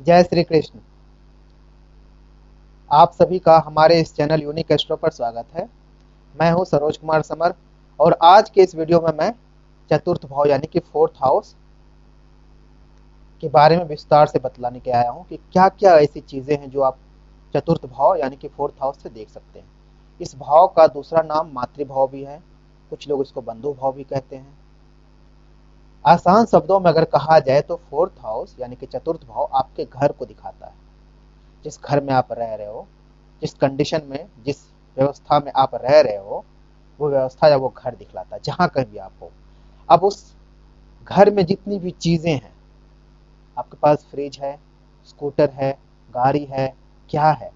जय श्री कृष्ण। आप सभी का हमारे इस चैनल यूनिक एस्ट्रो पर स्वागत है। मैं हूं सरोज कुमार समर और आज के इस वीडियो में मैं चतुर्थ भाव यानी कि फोर्थ हाउस के बारे में विस्तार से बतलाने के आया हूं कि क्या क्या ऐसी चीजें हैं जो आप चतुर्थ भाव यानी कि फोर्थ हाउस से देख सकते हैं। इस भाव का दूसरा नाम मातृभाव भी है, कुछ लोग इसको बंधु भाव भी कहते हैं। आसान शब्दों में अगर कहा जाए तो फोर्थ हाउस यानी कि चतुर्थ भाव आपके घर को दिखाता है। जिस घर में आप रह रहे हो, जिस कंडीशन में, जिस व्यवस्था में आप रह रहे हो, वो व्यवस्था या वो घर दिखलाता है जहां कहीं भी आप हो। अब उस घर में जितनी भी चीजें हैं, आपके पास फ्रिज है, स्कूटर है, गाड़ी है, क्या है,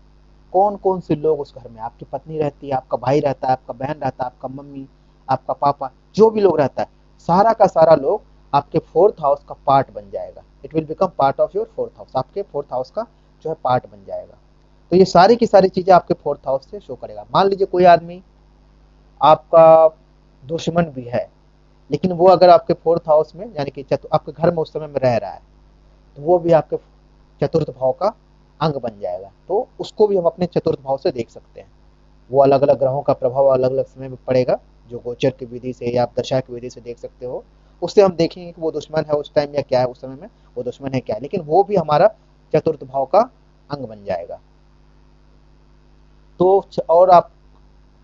कौन कौन से लोग उस घर में, आपकी पत्नी रहती है, आपका भाई रहता है, आपका बहन रहता है, आपका मम्मी, आपका पापा, जो भी लोग रहता है, सारा का सारा लोग आपके फोर्थ हाउस का पार्ट बन जाएगा। It will become part of your fourth house, आपके फोर्थ हाउस का जो है पार्ट बन जाएगा। तो ये सारी की सारी चीजें आपके फोर्थ हाउस से शो करेगा। मान लीजिए कोई आदमी आपका दुश्मन भी है, लेकिन वो अगर आपके फोर्थ हाउस में यानी कि आपके घर में उस समय में रह रहा है, तो वो भी आपके चतुर्थ भाव का अंग बन जाएगा। तो उसको भी हम अपने चतुर्थ भाव से देख सकते हैं। वो अलग अलग ग्रहों का प्रभाव अलग अलग समय में पड़ेगा, जो गोचर की विधि से या आप दशा की विधि से देख सकते हो। उससे हम देखेंगे कि वो दुश्मन है उस टाइम या क्या है, उस समय में वो दुश्मन है क्या है, लेकिन वो भी हमारा चतुर्थ भाव का अंग बन जाएगा। तो और आप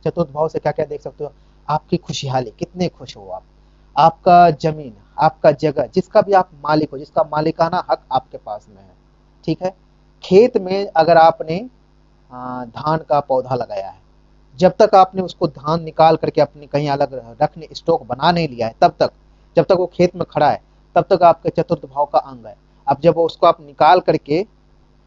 चतुर्थ भाव से क्या क्या देख सकते हो? आपकी खुशहाली, कितने खुश हो आप, आपका जमीन, आपका जगह, जिसका भी आप मालिक हो, जिसका मालिकाना हक आपके पास में है। ठीक है। खेत में अगर आपने धान का पौधा लगाया है, जब तक आपने उसको धान निकाल करके अपनी कहीं अलग रखने स्टॉक बना नहीं लिया है, तब तक, जब तक वो खेत में खड़ा है, तब तक आपके चतुर्थ भाव का अंग है। अब जब वो उसको आप निकाल करके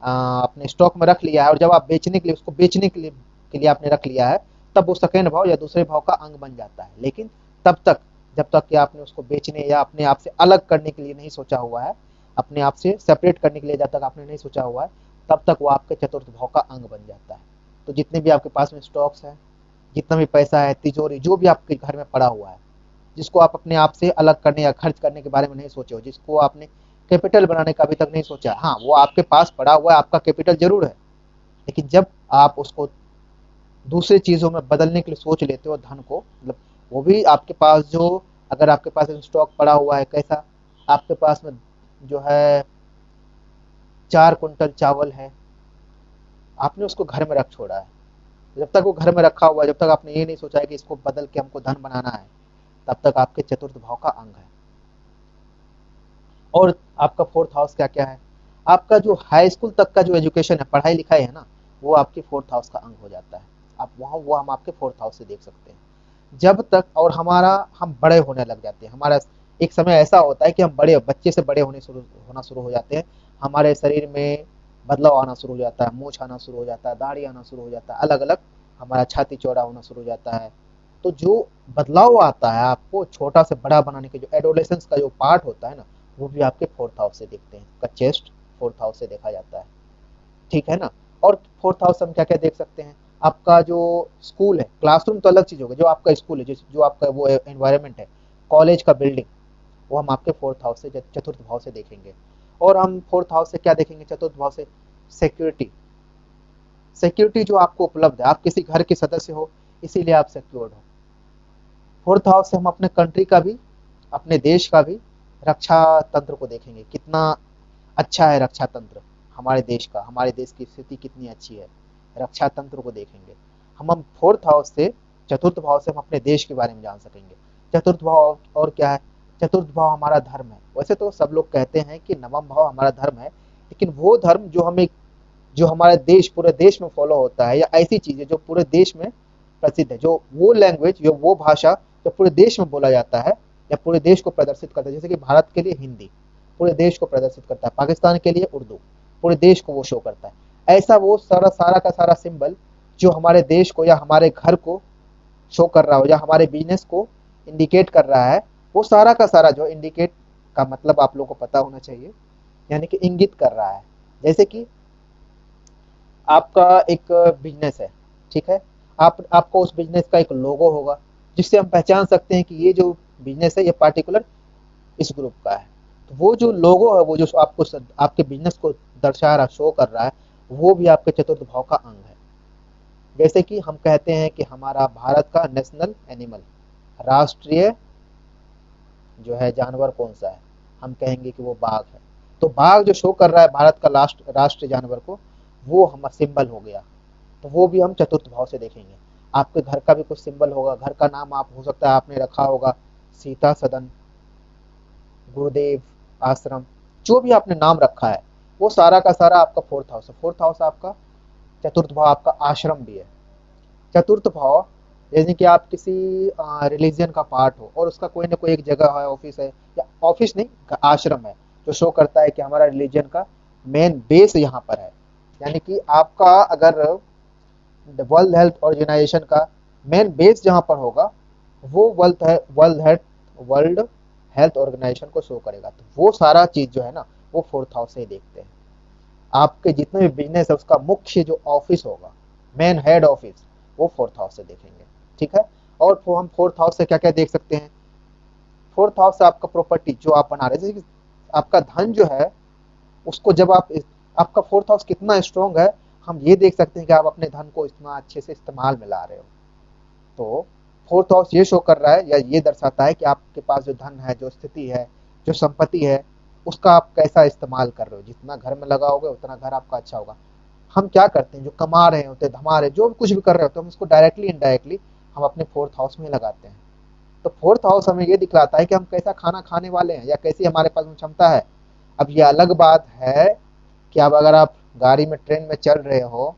अपने स्टॉक में रख लिया है और जब आप बेचने के लिए उसको बेचने के लिए आपने रख लिया है, तब वो सेकेंड भाव या दूसरे भाव का अंग बन जाता है। लेकिन तब तक, जब तक कि आपने उसको बेचने या अपने आप से अलग करने के लिए नहीं सोचा हुआ है, अपने आप से सेपरेट करने के लिए जब तक आपने नहीं सोचा हुआ है, तब तक वो आपके चतुर्थ भाव का अंग बन जाता है। तो जितने भी आपके पास में स्टॉक्स है, जितना भी पैसा है, तिजोरी जो भी आपके घर में पड़ा हुआ है, जिसको आप अपने आप से अलग करने या खर्च करने के बारे में नहीं सोचे हो, जिसको आपने कैपिटल बनाने का अभी तक नहीं सोचा, हाँ वो आपके पास पड़ा हुआ है, आपका कैपिटल जरूर है। लेकिन जब आप उसको दूसरी चीजों में बदलने के लिए सोच लेते हो धन को, मतलब वो भी आपके पास जो, अगर आपके पास स्टॉक पड़ा हुआ है, कैसा, आपके पास में जो है 4 कुंटल चावल है, आपने उसको घर में रख छोड़ा है। जब तक वो घर में रखा हुआ है, जब तक आपने ये नहीं सोचा है कि इसको बदल के हमको धन बनाना है, तब तक आपके चतुर्थ भाव का अंग है। और आपका फोर्थ हाउस क्या क्या है? आपका जो हाई स्कूल तक का जो एजुकेशन है, पढ़ाई लिखाई है ना, वो आपके फोर्थ हाउस का अंग हो जाता है। आप वहाँ वो हम आपके फोर्थ हाउस से देख सकते हैं। जब तक और हमारा हम बड़े होने लग जाते हैं, हमारा एक समय ऐसा होता है कि हम बड़े बच्चे से बड़े होना शुरू हो जाते हैं। हमारे शरीर में बदलाव आना शुरू हो जाता है, मूछ आना शुरू हो जाता है, दाढ़ी आना शुरू हो जाता है, अलग अलग हमारा छाती चौड़ा होना शुरू हो जाता है। तो जो बदलाव आता है आपको छोटा से बड़ा बनाने के, जो एडोलेसेंस का जो पार्ट होता है ना, वो भी आपके फोर्थ हाउस से देखते हैं। का चेस्ट फोर्थ हाउस से देखा जाता है। ठीक है ना। और फोर्थ हाउस हम क्या क्या देख सकते हैं? आपका जो स्कूल है, क्लासरूम तो अलग चीज होगा, जो आपका स्कूल है, जो आपका वो एनवायरमेंट है, कॉलेज का बिल्डिंग, वो हम आपके फोर्थ हाउस से, चतुर्थ भाव से देखेंगे। और हम फोर्थ हाउस से क्या देखेंगे चतुर्थ भाव से? सिक्योरिटी। सिक्योरिटी जो आपको उपलब्ध है, आप किसी घर के सदस्य हो, इसीलिए आप सिक्योर्ड हो। फोर्थ हाउस से हम अपने कंट्री का भी, अपने देश का भी रक्षा तंत्र को देखेंगे, कितना अच्छा है रक्षा तंत्र हमारे देश का, हमारे देश की स्थिति कितनी अच्छी है, रक्षा तंत्र को देखेंगे। हम फोर्थ हाउस से, चतुर्थ भाव से हम अपने देश के बारे में जान सकेंगे। चतुर्थ भाव और क्या है? चतुर्थ भाव हमारा धर्म है। वैसे तो सब लोग कहते हैं कि नवम भाव हमारा धर्म है, लेकिन वो धर्म जो हमें, जो हमारे देश, पूरे देश में फॉलो होता है, या ऐसी चीजें जो पूरे देश में प्रसिद्ध है, जो वो लैंग्वेज, जो वो भाषा जो पूरे देश में बोला जाता है या पूरे देश को प्रदर्शित करता है, जैसे कि भारत के लिए हिंदी पूरे देश को प्रदर्शित करता है, पाकिस्तान के लिए उर्दू पूरे देश को वो शो करता है। ऐसा वो सारा सारा का सारा सिंबल जो हमारे देश को या हमारे घर को शो कर रहा हो या हमारे बिजनेस को इंडिकेट कर रहा है, वो सारा का सारा जो इंडिकेट का मतलब आप लोगों को पता होना चाहिए, यानी कि इंगित कर रहा है। जैसे कि आपका एक बिजनेस है, ठीक है, आपको उस बिजनेस का एक लोगो होगा, जिससे हम पहचान सकते हैं कि ये जो बिजनेस है ये पार्टिकुलर इस ग्रुप का है। तो वो जो लोगो है, वो जो आपको आपके बिजनेस को दर्शा रहा, शो कर रहा है, वो भी आपके चतुर्थ भाव का अंग है। जैसे कि हम कहते हैं कि हमारा भारत का नेशनल एनिमल, राष्ट्रीय जो है जानवर कौन सा है, हम कहेंगे कि वो बाघ है। तो बाघ जो शो कर रहा है भारत का राष्ट्रीय जानवर को, वो हमारा सिंबल हो गया। तो वो भी हम चतुर्थ भाव से देखेंगे। आपके घर का भी कुछ सिंबल होगा, घर का नाम आप हो सकता है आपने रखा होगा सीता सदन, गुरुदेव आश्रम, जो भी आपने नाम रखा है, वो सारा का सारा आपका फोर्थ हाउस है। फोर्थ हाउस आपका चतुर्थ भाव, आपका आश्रम भी है। चतुर्थ भाव जैसे कि आप किसी रिलीजन का पार्ट हो और उसका कोई ना कोई एक जगह है, ऑफिस है, या ऑफिस नहीं आश्रम है, जो शो करता है कि हमारा रिलीजन का मेन बेस यहाँ पर है। यानी कि आपका अगर वर्ल्ड हेल्थ ऑर्गेनाइजेशन का मेन बेस जहाँ पर होगा, वो वर्ल्ड हेल्थ ऑर्गेनाइजेशन को शो करेगा। तो वो सारा चीज जो है ना, वो फोर्थ हाउस से ही देखते हैं। आपके जितने भी बिजनेस है उसका मुख्य जो ऑफिस होगा, मेन हेड ऑफिस, वो फोर्थ हाउस से देखेंगे। ठीक है। और हम फोर्थ हाउस से क्या क्या देख सकते हैं? फोर्थ हाउस से आपका प्रॉपर्टी जो आप बना रहे हैं, जैसे कि आपका धन जो है, उसको जब आपका फोर्थ हाउस कितना स्ट्रांग है, हम ये देख सकते हैं कि आप अपने धन को इतना अच्छे से इस्तेमाल में ला रहे हो। तो फोर्थ हाउस ये शो कर रहा है या ये दर्शाता है कि आपके पास जो धन है, जो स्थिति है, जो संपत्ति है, उसका आप कैसा इस्तेमाल कर रहे हो। जितना घर में लगाओगे उतना घर आपका अच्छा होगा। हम क्या करते हैं, जो कमा रहे होते हैं, धमा रहे, जो भी कुछ भी कर रहे होते हैं, हम इसको डायरेक्टली इनडायरेक्टली हम अपने फोर्थ हाउस में लगाते हैं। तो फोर्थ हाउस हमें ये दिखलाता है कि हम कैसा खाना खाने वाले हैं या कैसी हमारे पास में क्षमता है। अब ये अलग बात है कि अब अगर आप गाड़ी में, ट्रेन में चल रहे हो,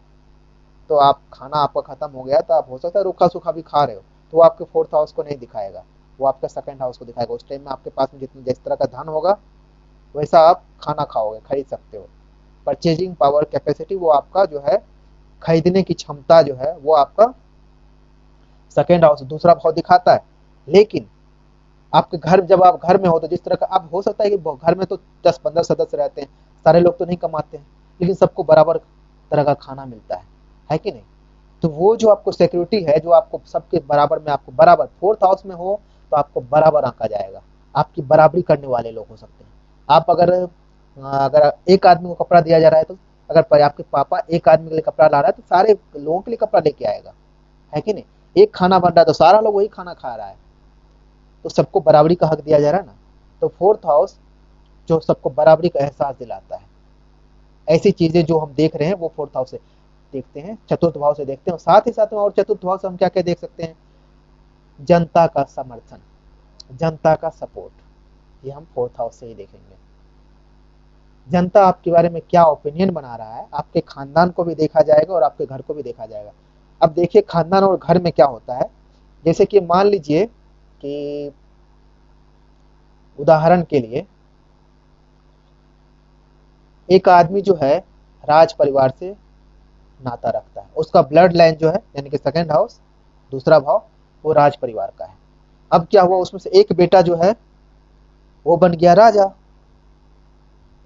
तो आप खाना आपका खत्म हो गया, तो आप हो सकता है रूखा सूखा भी खा रहे हो, तो वो आपके फोर्थ हाउस को नहीं दिखाएगा, वो आपका सेकंड हाउस को दिखाएगा। उस टाइम में आपके पास में जितनी जिस तरह का धन होगा, वैसा आप खाना खाओगे, खरीद सकते हो। परचेजिंग पावर कैपेसिटी, वो आपका जो है खरीदने की क्षमता जो है, वो आपका सेकंड हाउस दूसरा भाव दिखाता है। लेकिन आपके घर, जब आप घर में हो, तो जिस तरह का आप हो सकता है कि घर में तो 10-15 सदस्य रहते हैं, सारे लोग तो नहीं कमाते हैं, लेकिन सबको बराबर तरह का खाना मिलता है कि नहीं? तो वो जो आपको सिक्योरिटी है, जो आपको सबके बराबर में, आपको बराबर फोर्थ हाउस में हो, तो आपको बराबर आंका जाएगा। आपकी बराबरी करने वाले लोग हो सकते हैं। आप अगर एक आदमी को कपड़ा दिया जा रहा है, तो अगर आपके पापा एक आदमी के लिए कपड़ा ला रहा है, तो सारे लोगों के लिए कपड़ा लेके आएगा, है कि नहीं? एक खाना बन रहा है तो सारा लोग वही खाना खा रहा है, तो सबको बराबरी का हक दिया जा रहा है ना। तो फोर्थ हाउस जो सबको बराबरी का एहसास दिलाता है, ऐसी चीजें जो हम देख रहे हैं, वो फोर्थ हाउस से देखते हैं, चतुर्थ भाव से देखते हैं। साथ ही साथ में और चतुर्थ भाव से हम क्या क्या देख सकते हैं? जनता का समर्थन, जनता का सपोर्ट, ये हम फोर्थ हाउस से ही देखेंगे। जनता आपके बारे में क्या ओपिनियन बना रहा है, आपके खानदान को भी देखा जाएगा और आपके घर को भी देखा जाएगा। अब देखिए खानदान और घर में क्या होता है। जैसे कि मान लीजिए कि उदाहरण के लिए एक आदमी जो है राज परिवार से नाता रखता है, उसका ब्लड लाइन जो है, यानी कि सेकंड हाउस दूसरा भाव, वो राज परिवार का है। अब क्या हुआ, उसमें से एक बेटा जो है वो बन गया राजा।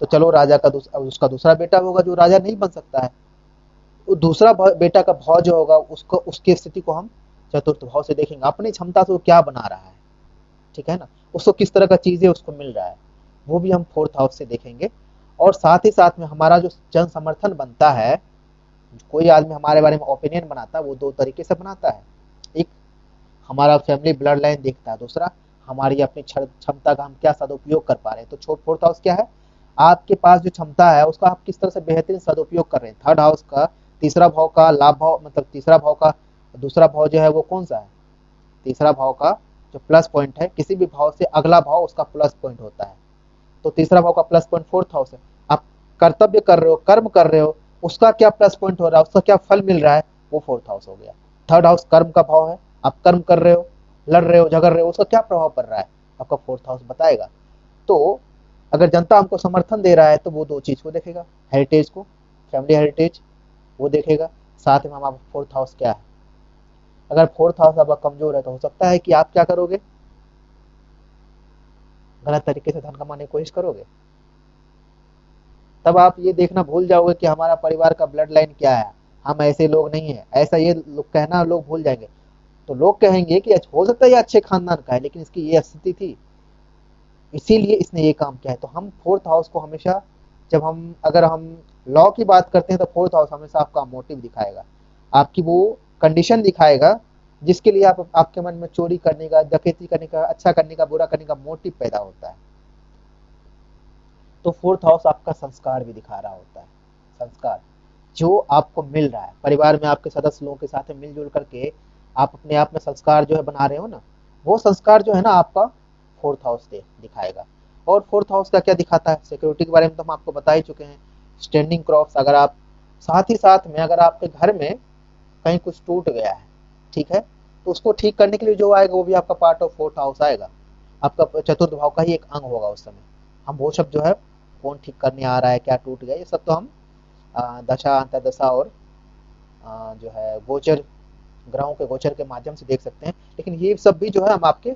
तो चलो राजा का अब उसका दूसरा बेटा होगा जो राजा नहीं बन सकता है। वो दूसरा बेटा का भाव जो होगा, उसको, उसकी स्थिति को हम चतुर्थ भाव से देखेंगे। अपनी क्षमता से वो क्या बना रहा है, ठीक है ना, उसको किस तरह का चीजें उसको मिल रहा है, वो भी हम फोर्थ हाउस से देखेंगे। और साथ ही साथ में हमारा जो जन समर्थन बनता है, कोई आदमी हमारे बारे में ओपिनियन बनाता है, वो दो तरीके से बनाता है। एक, हमारा फैमिली ब्लड लाइन देखता है। दूसरा, हमारी अपनी क्षमता का हम क्या सदुपयोग कर पा रहे हैं। तो फोर्थ हाउस क्या है? आपके पास जो क्षमता है उसका आप किस तरह से बेहतरीन सदुपयोग कर रहे हैं। थर्ड हाउस का तीसरा भाव का लाभ भाव, मतलब तीसरा भाव का दूसरा भाव जो है वो कौन सा है? तीसरा भाव का जो प्लस पॉइंट है, किसी भी भाव से अगला भाव उसका प्लस पॉइंट होता है। तो तीसरा भाव का प्लस पॉइंट फोर्थ हाउस है। आप कर्तव्य कर रहे हो, कर्म कर रहे हो, उसका क्या प्लस पॉइंट हो रहा है, उसका क्या फल मिल रहा है, वो फोर्थ हाउस हो गया। थर्ड हाउस कर्म का भाव है, आप कर्म कर रहे हो, लड़ रहे हो, झगड़ रहे हो, उसका क्या प्रभाव पड़ रहा है, आपका फोर्थ हाउस बताएगा। तो अगर जनता हमको समर्थन दे रहा है, तो वो दो चीज को देखेगा, हेरिटेज को, फैमिली हेरिटेज वो देखेगा। साथ में हमारा फोर्थ हाउस क्या है। अगर फोर्थ हाउस आपका कमजोर है, तो हो सकता है कि आप क्या करोगे, गलत तरीके से धन कमाने की कोशिश करोगे। तब आप ये देखना भूल जाओगे कि हमारा परिवार का ब्लड लाइन क्या है, हम ऐसे लोग नहीं है, ऐसा ये लोग कहना लोग भूल जाएंगे। तो लोग कहेंगे कि हो सकता है ये अच्छे खानदान का है, लेकिन इसकी ये स्थिति थी, इसीलिए इसने ये काम किया है। तो हम फोर्थ हाउस को हमेशा, जब हम अगर हम लॉ की बात करते हैं तो फोर्थ हाउस हमेशा आपका मोटिव दिखाएगा, आपकी वो कंडीशन दिखाएगा जिसके लिए आप आपके मन में चोरी करने का, डकैती करने का, अच्छा करने का, बुरा करने का मोटिव पैदा होता है। तो फोर्थ हाउस आपका संस्कार भी दिखा रहा होता है। संस्कार जो आपको मिल रहा है परिवार में, आपके सदस्य लोगों के साथ में मिलजुल करके आप अपने आप में संस्कार जो है बना रहे हो ना, वो संस्कार जो है ना आपका फोर्थ हाउस से दिखाएगा। और फोर्थ हाउस का क्या दिखाता है, सिक्योरिटी के बारे में तो हम आपको बता ही चुके हैं। स्टैंडिंग क्रॉप्स, अगर आप साथ ही साथ में अगर आपके घर में कहीं कुछ टूट गया है, ठीक है, तो उसको ठीक करने के लिए जो आएगा वो भी आपका पार्ट ऑफ फोर्थ हाउस आएगा, आपका चतुर्थ भाव का ही एक अंग होगा उस समय। हम वो सब जो है कौन ठीक करने आ रहा है, क्या टूट गया, ये सब तो हम दशा अंतर्दशा और जो है गोचर, ग्रहों के गोचर के माध्यम से देख सकते हैं। लेकिन ये सब भी जो है हम आपके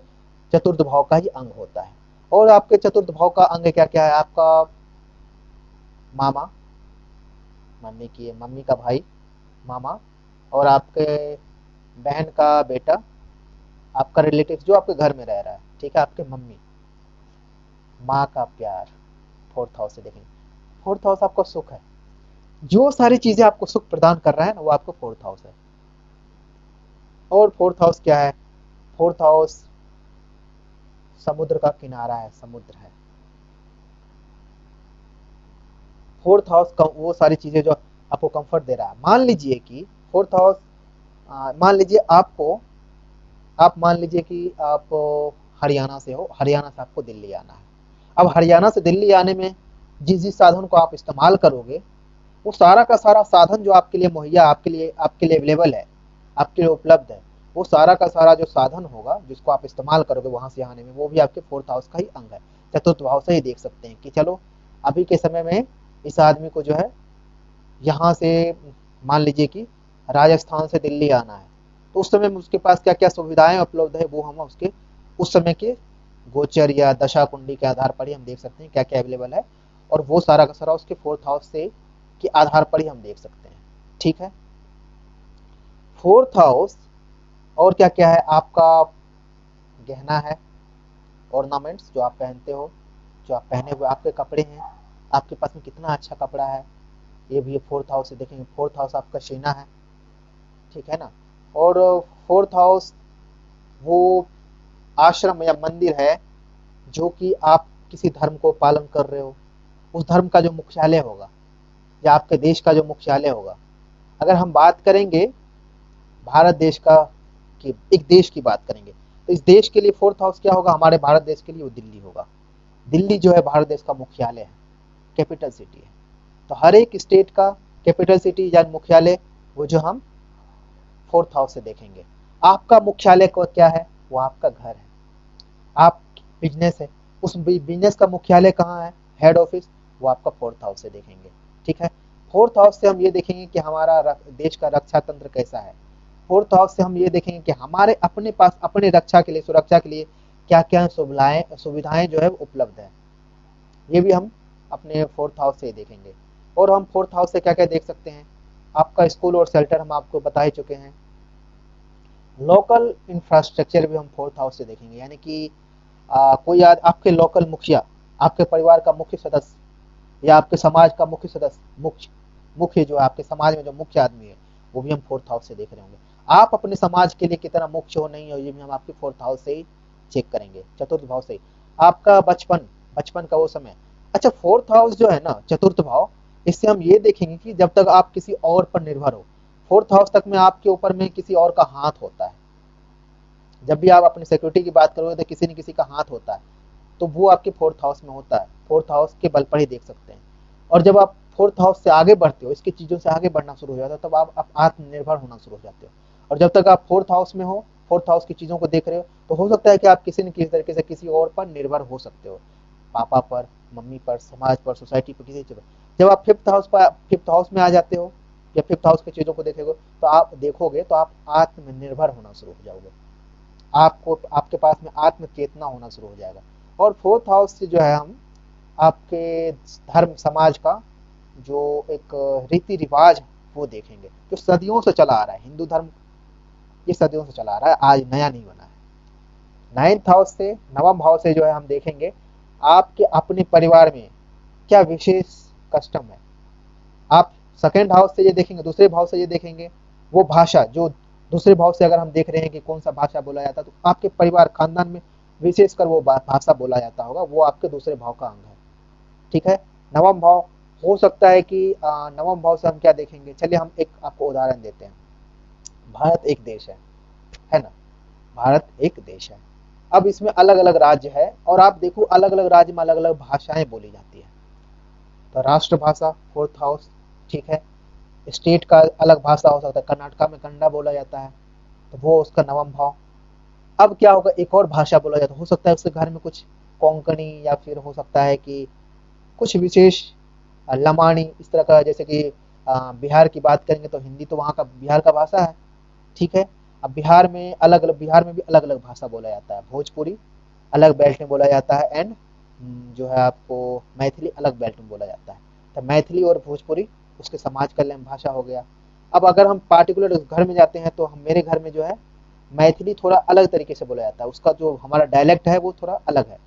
चतुर्थ भाव का ही अंग होता है। और आपके चतुर्थ भाव का अंग क्या क्या है, आपका मामा, मम्मी की मम्मी का भाई मामा, और आपके बहन का बेटा, आपका रिलेटिव जो आपके घर में रह रहा है, ठीक है, आपके मम्मी, माँ का प्यार, फोर्थ हाउस से देखेंगे। फोर्थ हाउस आपका सुख है, जो सारी चीजें आपको सुख प्रदान कर रहा है ना वो आपका फोर्थ हाउस है। और फोर्थ हाउस क्या है, फोर्थ हाउस समुद्र का किनारा है, समुद्र है। फोर्थ हाउस का वो सारी चीजें जो आपको कंफर्ट दे रहा है। मान लीजिए कि फोर्थ हाउस, मान लीजिए आपको, आप मान लीजिए कि आप हरियाणा से हो, हरियाणा से आपको दिल्ली आना है। अब हरियाणा से दिल्ली आने में जिस जिस साधन को आप इस्तेमाल करोगे, वो सारा का सारा साधन जो आपके लिए मुहैया, आपके लिए अवेलेबल है, आपके लिए उपलब्ध है, वो सारा का सारा जो साधन होगा जिसको आप इस्तेमाल करोगे वहां से आने में, वो भी आपके फोर्थ हाउस का ही अंग है। चतुर्थ भाव से ही देख सकते हैं कि चलो अभी के समय में इस आदमी को जो है यहाँ से, मान लीजिए कि राजस्थान से दिल्ली आना है, तो उस समय में उसके पास क्या क्या सुविधाएं उपलब्ध है वो हम उसके उस समय के गोचर या दशा कुंडली के आधार पर ही हम देख सकते हैं क्या क्या अवेलेबल है। और वो सारा का सारा उसके फोर्थ हाउस से के आधार पर ही हम देख सकते हैं। ठीक है, फोर्थ हाउस और क्या क्या है, आपका गहना है, ऑर्नामेंट्स जो आप पहनते हो, जो आप पहने हुए आपके कपड़े हैं, आपके पास में कितना अच्छा कपड़ा है, ये भी फोर्थ हाउस से देखेंगे। फोर्थ हाउस आपका सेना है, ठीक है ना। और फोर्थ हाउस वो आश्रम या मंदिर है जो कि आप किसी धर्म को पालन कर रहे हो, उस धर्म का जो मुख्यालय होगा या आपके देश का जो मुख्यालय होगा। अगर हम बात करेंगे भारत देश का, कि एक देश की बात करेंगे, तो इस देश के लिए फोर्थ हाउस क्या होगा, हमारे भारत देश के लिए वो दिल्ली होगा। दिल्ली जो है भारत देश का मुख्यालय है, कैपिटल सिटी है। तो हर एक स्टेट का कैपिटल सिटी या मुख्यालय वो जो हम फोर्थ हाउस से देखेंगे। आपका मुख्यालय को क्या है, वो आपका घर है, आप बिजनेस है, उस बिजनेस का मुख्यालय कहाँ है, हेड ऑफिस, वो आपका फोर्थ हाउस से देखेंगे। ठीक है, फोर्थ हाउस से हम ये देखेंगे कि हमारा देश का रक्षा तंत्र कैसा है। फोर्थ हाउस से हम ये देखेंगे कि हमारे अपने पास अपने रक्षा के लिए, सुरक्षा के लिए क्या क्या सुविधाएं सुविधाएं जो है उपलब्ध है, ये भी हम अपने फोर्थ हाउस से ही देखेंगे। और हम फोर्थ हाउस से क्या क्या देख सकते हैं, आपका स्कूल और शेल्टर हम आपको बता ही चुके हैं। लोकल इंफ्रास्ट्रक्चर भी हम फोर्थ हाउस से देखेंगे, यानी कि कोई आपके लोकल मुखिया, आपके परिवार का मुख्य सदस्य या आपके समाज का मुख्य सदस्य, मुख्य मुख्य जो है आपके समाज में जो मुख्य आदमी है, वो भी हम फोर्थ हाउस से देख रहे होंगे। आप अपने समाज के लिए कितना मुख्य हो नहीं हो, ये भी हम आपके फोर्थ हाउस से ही चेक करेंगे, चतुर्थ भाव से ही। आपका बचपन, बचपन का वो समय, अच्छा फोर्थ हाउस जो है ना चतुर्थ भाव, इससे हम ये देखेंगे कि जब तक आप किसी और पर निर्भर हो, फोर्थ हाउस तक में आपके ऊपर में किसी और का हाथ होता है। जब भी आप अपनी सिक्योरिटी की बात करोगे तो किसी न किसी का हाथ होता है, तो वो आपके फोर्थ हाउस में होता है, फोर्थ हाउस के बल पर ही देख सकते हैं। और जब आप फोर्थ हाउस से आगे बढ़ते हो, इसकी चीजों से आगे बढ़ना शुरू हो जाता है, तब आप आत्मनिर्भर होना शुरू हो जाते हो। और जब तक आप फोर्थ हाउस में हो, फोर्थ हाउस की चीजों को देख रहे हो, तो हो सकता है कि आप किसी न किसी तरीके से किसी और पर निर्भर हो सकते हो, पापा पर, मम्मी पर, समाज पर, सोसाइटी पर, किसी पर। जब आप फिफ्थ हाउस में आ जाते हो या फिफ्थ हाउस की चीजों को देखेंगे, तो आप देखोगे तो आप आत्मनिर्भर होना शुरू हो जाओगे, आपको आपके पास में आत्म चेतना होना शुरू हो जाएगा। और फोर्थ हाउस से जो है हम आपके धर्म समाज का जो एक रीति रिवाज वो देखेंगे, जो सदियों से चला आ रहा है। हिंदू धर्म ये सदियों से चला आ रहा है, आज नया नहीं बना है। नाइन्थ हाउस से, नवम भाव से जो है हम देखेंगे आपके अपने परिवार में क्या विशेष कस्टम है। आप सेकंड हाउस से ये देखेंगे, दूसरे भाव से ये देखेंगे, वो भाषा जो दूसरे भाव से अगर हम देख रहे हैं कि कौन सा भाषा बोला जाता है, तो आपके परिवार खानदान में विशेषकर वो भाषा बोला जाता होगा, वो आपके दूसरे भाव का अंग है। ठीक है। नवम भाव हो सकता है कि नवम भाव से हम क्या देखेंगे, चलिए हम एक आपको उदाहरण देते हैं। भारत एक देश है ना। भारत एक देश है। अब इसमें अलग अलग राज्य है, और आप देखो अलग अलग राज्य में अलग अलग भाषाएं बोली जाती है। तो राष्ट्रभाषा फोर्थ हाउस, ठीक है। स्टेट का अलग भाषा हो सकता है, कर्नाटका में कन्नड़ा बोला जाता है, तो वो उसका नवम भाव। अब क्या होगा, एक और भाषा बोला जाता है, हो सकता है उसके घर में कुछ कोंकणी, या फिर हो सकता है कि कुछ विशेष लमानी इस तरह का, जैसे कि बिहार की बात करेंगे तो हिंदी तो वहाँ का बिहार का भाषा है। ठीक है। अब बिहार में अलग अलग, बिहार में भी अलग अलग भाषा बोला जाता है। भोजपुरी अलग बेल्ट में बोला जाता है, एंड जो है आपको मैथिली अलग बेल्ट में बोला जाता है। तो मैथिली और भोजपुरी उसके समाज कल्याण भाषा हो गया। अब अगर हम पार्टिकुलर उस घर में जाते हैं, तो हम मेरे घर में जो है मैथिली थोड़ा अलग तरीके से बोला जाता है, उसका जो हमारा डायलेक्ट है वो थोड़ा अलग है,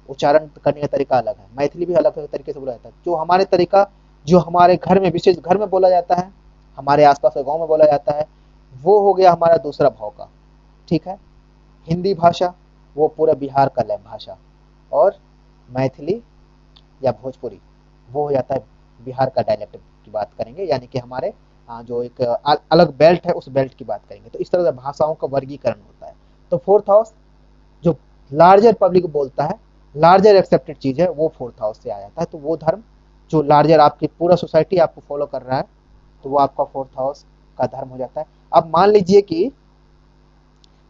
उच्चारण करने का तरीका अलग है। मैथिली भी अलग तरीके से बोला जाता है। जो हमारे तरीका, जो हमारे घर में विशेष घर में बोला जाता है, हमारे आसपास के गांव में बोला जाता है, वो हो गया हमारा दूसरा भाव का। ठीक है। हिंदी भाषा वो पूरा बिहार का भाषा, और मैथिली या भोजपुरी वो हो जाता है बिहार का डायलेक्ट की बात करेंगे, यानी कि हमारे जो एक अलग बेल्ट है उस बेल्ट की बात करेंगे। तो इस तरह से भाषाओं का वर्गीकरण होता है। तो फोर्थ हाउस जो लार्जर पब्लिक बोलता है, लार्जर एक्सेप्टेड चीज है, वो फोर्थ हाउस से आ जाता है। तो वो धर्म जो लार्जर आपकी पूरा सोसाइटी आपको फॉलो कर रहा है, तो वो आपका फोर्थ हाउस का धर्म हो जाता है। अब मान लीजिए कि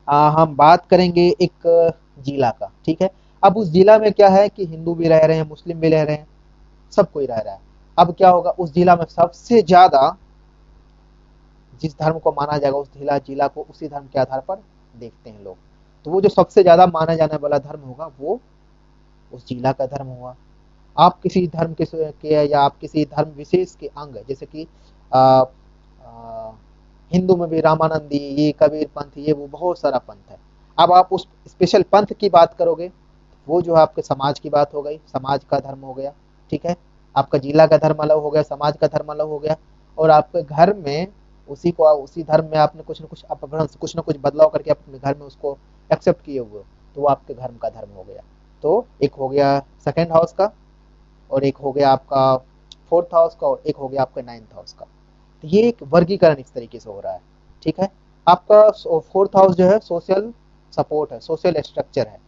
हम बात करेंगे एक जिला का। ठीक है। अब उस जिला में क्या है कि हिंदू भी रह रहे हैं, मुस्लिम भी रह रहे हैं, सब कोई रह रहा है। अब क्या होगा, उस जिला में सबसे ज्यादा जिस धर्म को माना जाएगा, उस जिला जिला को उसी धर्म के आधार पर देखते हैं लोग। तो वो जो सबसे ज्यादा माना जाने वाला धर्म होगा, वो उस जिला का धर्म हुआ। आप किसी धर्म के या आप किसी धर्म विशेष के अंग, जैसे कि आ, आ, हिंदू में भी रामानंदी, ये कबीर पंथ, ये वो बहुत सारा पंथ है। अब आप उस स्पेशल पंथ की बात करोगे, वो जो है आपके समाज की बात हो गई, समाज का धर्म हो गया। ठीक है। आपका जिला का धर्म अलग हो गया, समाज का धर्म अलग हो गया, और आपके घर में उसी धर्म में आपने कुछ न कुछ अपभ्रंश, कुछ न कुछ बदलाव करके अपने घर में उसको एक्सेप्ट किए हुए, तो वो आपके धर्म का धर्म हो गया। तो एक हो गया सेकंड हाउस का, और एक हो गया आपका फोर्थ हाउस का, और एक हो गया आपका नाइन्थ हाउस का। तो ये एक वर्गीकरण इस तरीके से हो रहा है। ठीक है। आपका फोर्थ हाउस जो है सोशल सपोर्ट है, सोशल स्ट्रक्चर है।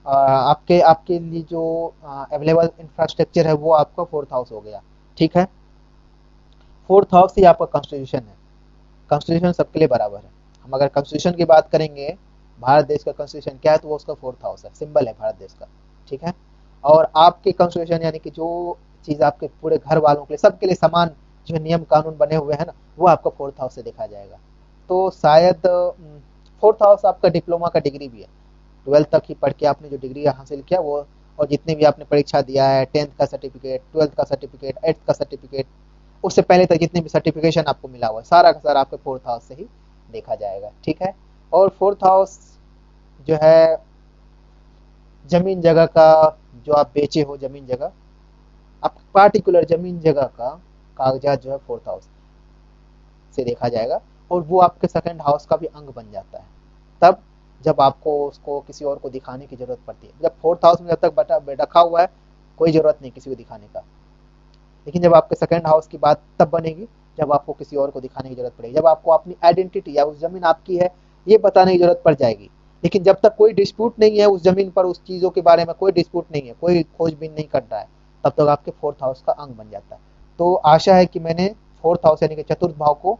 आपके आपके लिए जो अवेलेबल इंफ्रास्ट्रक्चर है, वो आपका फोर्थ हाउस हो गया। ठीक है। फोर्थ हाउस ही आपका कॉन्स्टिट्यूशन है। कॉन्स्टिट्यूशन सबके लिए बराबर है। हम अगर कॉन्स्टिट्यूशन की बात करेंगे, भारत देश का कॉन्स्टिट्यूशन क्या है, तो वो उसका फोर्थ हाउस है, सिंबल है भारत देश का। ठीक है। और आपके कॉन्स्टिट्यूशन यानी कि जो चीज आपके पूरे घर वालों के लिए, सबके लिए समान जो नियम कानून बने हुए हैं ना, वो आपका फोर्थ हाउस से देखा जाएगा। तो शायद फोर्थ हाउस आपका डिप्लोमा का डिग्री भी है। 12th तक ही पढ़ के आपने जो डिग्री हासिल किया वो, और जितने भी आपने परीक्षा दिया है, 10th का सर्टिफिकेट, 12th का सर्टिफिकेट, 8th का सर्टिफिकेट, उससे पहले तक जितने भी सर्टिफिकेशन आपको मिला हुआ है, सारा का सारा आपके फोर्थ हाउस से ही देखा जाएगा। ठीक है। और फोर्थ हाउस जो है जमीन जगह का, जो आप बेचे हो जमीन जगह, आप पार्टिकुलर जमीन जगह का कागजात जो है फोर्थ हाउस से देखा जाएगा, और वो आपके सेकंड हाउस का भी अंग बन जाता है। तब जब आपको उसको किसी और को दिखाने की जरूरत पड़ती है, जब फोर्थ हाउस में जब तक रखा हुआ है, कोई जरूरत नहीं किसी को दिखाने का। लेकिन जब आपके सेकंड हाउस की बात तब बनेगी, जब आपको किसी और को दिखाने की जरूरत पड़ेगी, जब आपको अपनी आइडेंटिटी या उस जमीन आपकी है ये बताने की जरूरत पड़ जाएगी। लेकिन जब तक कोई डिस्प्यूट नहीं है उस जमीन पर, उस चीजों के बारे में कोई डिस्प्यूट नहीं है, कोई खोजबीन नहीं कर रहा है, तब तक आपके फोर्थ हाउस का अंग बन जाता है। तो आशा है कि मैंने फोर्थ हाउस यानी कि चतुर्थ भाव को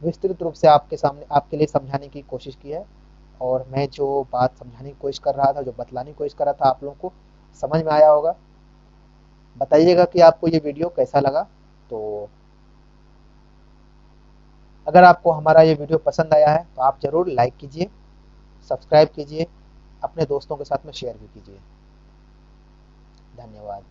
विस्तृत रूप से आपके सामने, आपके लिए समझाने की कोशिश की है। और मैं जो बात समझाने की कोशिश कर रहा था, जो बतलाने की कोशिश कर रहा था, आप लोगों को समझ में आया होगा। बताइएगा कि आपको ये वीडियो कैसा लगा। तो अगर आपको हमारा ये वीडियो पसंद आया है, तो आप ज़रूर लाइक कीजिए, सब्सक्राइब कीजिए, अपने दोस्तों के साथ में शेयर भी कीजिए। धन्यवाद।